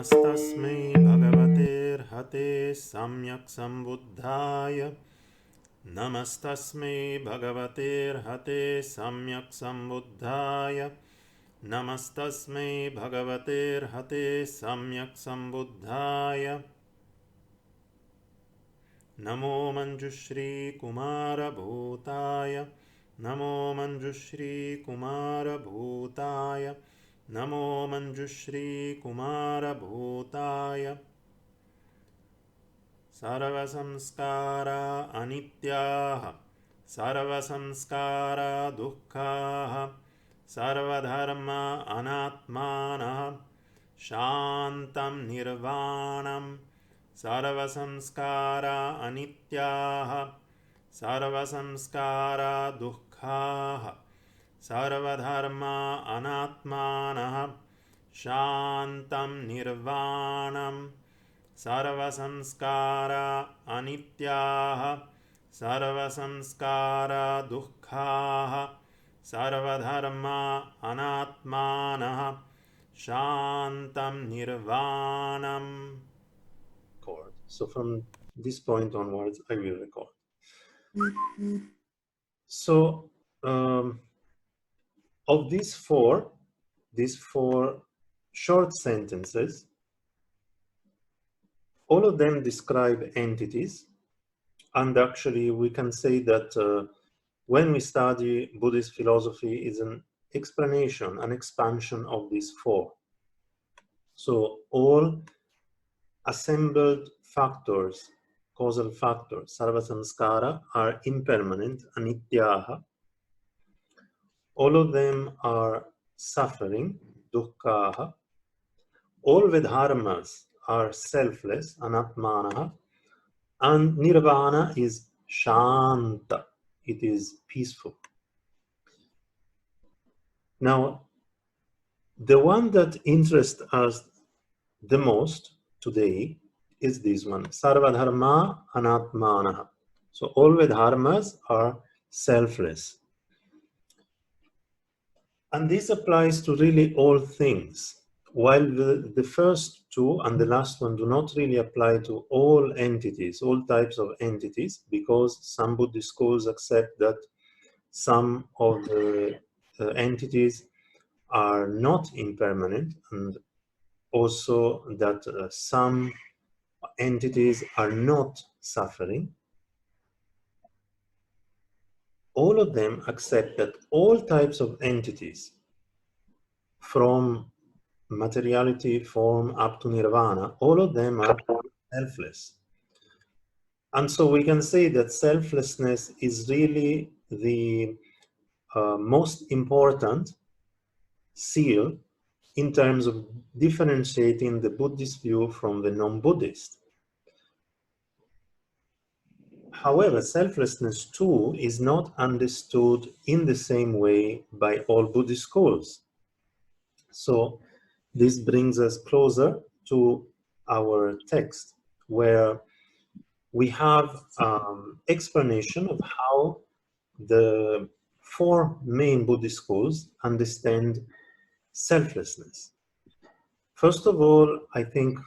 Namastasmai bhagavaterhate samyak sambuddhaya. Namastasmai bhagavaterhate samyak sambuddhaya. Namastasmai bhagavaterhate samyak sambuddhaya. Namo manjushri kumara bhutaya. Namo manjushri kumara bhutaya. Namo manjushri kumara bhutaya. Sarva samskara anityaha. Sarva samskara dukkhaha. Sarva dharma anatmanaḥ. Shantam nirvānam. Sarva samskara anityaha. Sarva samskara dukkhaha. Sarva dharma anatmanaḥ. Shantam nirvānam. Sarva samskara anityaha. Sarva samskara dukkhaha. Sarva dharma anatmanaḥ. Shantam nirvānam. So from this point onwards, I will record. So of these four short sentences, all of them describe entities, and actually we can say that when we study Buddhist philosophy, is an explanation, an expansion of these four. So all assembled factors, causal factors, sarva samskara, are impermanent, anityaha. All of them are suffering, dukkhaha. All vedharmas are selfless, anatmanaḥ. And nirvana is shanta, it is peaceful. Now, the one that interests us the most today is this one, sarva dharma anatmanaḥ. So all vedharmas are selfless. And this applies to really all things, while the first two and the last one do not really apply to all entities, all types of entities, because some Buddhist schools accept that some of the entities are not impermanent, and also that some entities are not suffering. All of them accept that all types of entities, from materiality, form, up to nirvana, all of them are selfless. And so we can say that selflessness is really the most important seal in terms of differentiating the Buddhist view from the non-Buddhist. However, selflessness too is not understood in the same way by all Buddhist schools. So this brings us closer to our text, where we have explanation of how the four main Buddhist schools understand selflessness. First of all, I think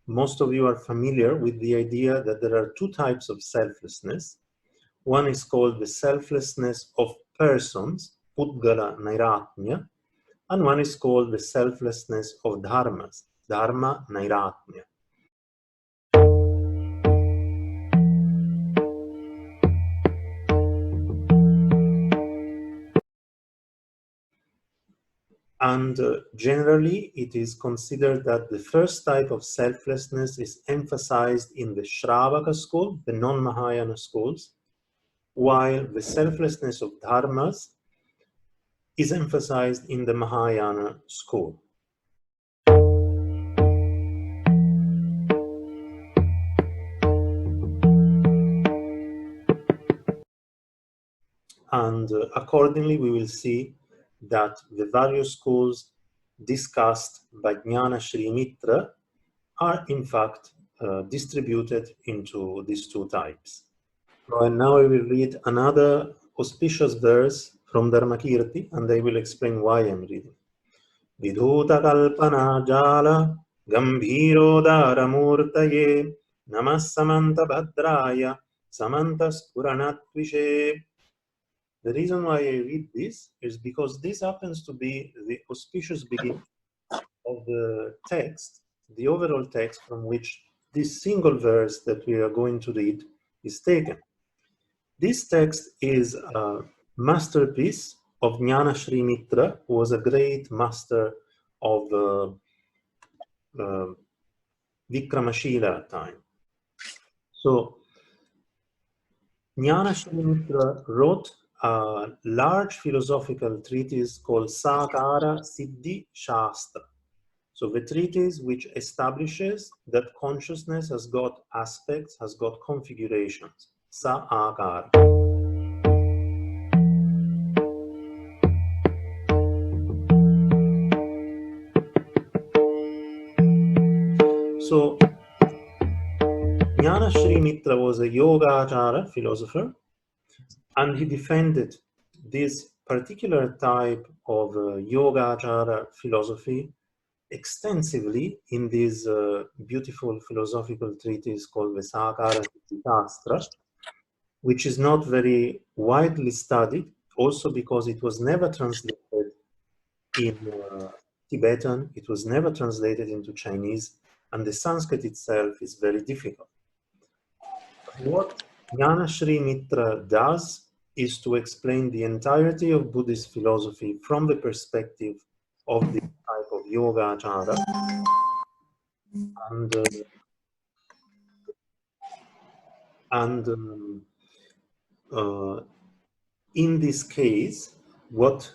most of you are familiar with the idea that there are two types of selflessness. One is called the selflessness of persons, puddgala nairātmya, and one is called the selflessness of dharmas, dharma nairātmya. And generally, it is considered that the first type of selflessness is emphasized in the Shravaka school, the non-Mahayana schools, while the selflessness of dharmas is emphasized in the Mahayana school. And accordingly, we will see that the various schools discussed by Jñānaśrīmitra are in fact distributed into these two types. So, and now I will read another auspicious verse from Dharmakirti, and I will explain why I'm reading. Vidhuta kalpana jala gambhirodharamurtaye namas samantabhadraya samantaspuranatvishe. The reason why I read this is because this happens to be the auspicious beginning of the text, the overall text from which this single verse that we are going to read is taken. This text is a masterpiece of Jñānaśrīmitra, who was a great master of Vikramasila time. So Jñānaśrīmitra wrote a large philosophical treatise called Ācārya-Jñānaśrīmitra. So the treatise which establishes that consciousness has got aspects, has got configurations. Ācārya. So Jñānaśrīmitra was a Yogacara philosopher, and he defended this particular type of Yogacara philosophy extensively in this beautiful philosophical treatise called the Ācārya-Jñānaśrīmitra, which is not very widely studied, also because it was never translated in Tibetan, it was never translated into Chinese, and the Sanskrit itself is very difficult. What Jñānaśrīmitra does is to explain the entirety of Buddhist philosophy from the perspective of this type of Yogacara. In this case, what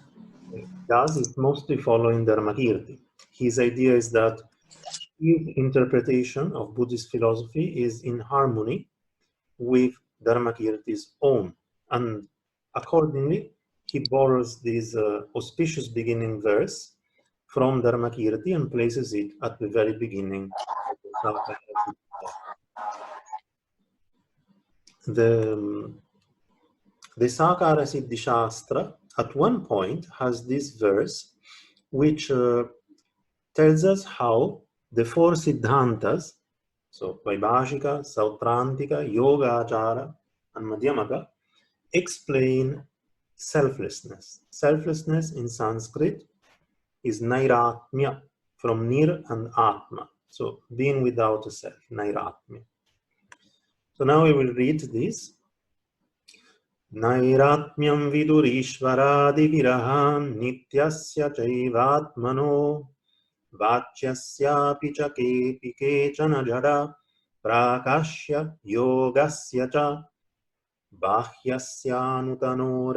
he does is mostly following Dharmakirti. His idea is that his interpretation of Buddhist philosophy is in harmony with Dharmakirti's own, and accordingly he borrows this auspicious beginning verse from Dharmakirti and places it at the very beginning of the Ācārya-Siddhi-shastra at one point has this verse which tells us how the four siddhantas, so Vaibhashika, Sautrantika, Yogacara, and Madhyamaka, explain selflessness. Selflessness in Sanskrit is nairātmya, from nir and atma, so being without a self, nairātmya. So now we will read this. Nairātmyaṃ vidur īśvara-ādi-virahān nityasya caivātmano vācyasyāpi cakepi kecana jaḍa-prākāśya-yogasya ca bāhyasyāṇutanor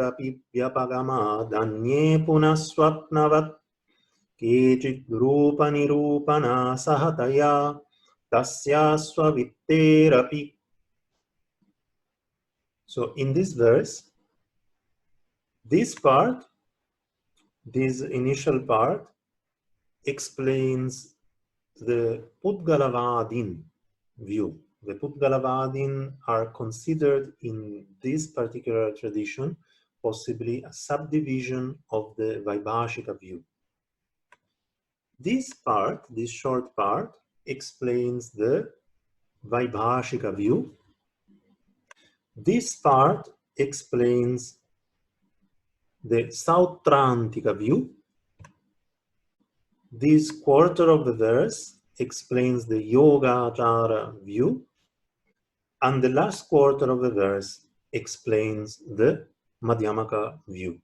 vyapagamād anye punaḥ svapna-vat kecid rūpa-nirūpaṇa-asahatayā tasyāḥ svavitter. So in this verse, this initial part, explains the Pudgalavādin view. The Pudgalavādin are considered in this particular tradition possibly a subdivision of the Vaibhashika view. This part, this short part, explains the Vaibhashika view. This part explains the Sautrantika view. This quarter of the verse explains the Yogacara view. And the last quarter of the verse explains the Madhyamaka view.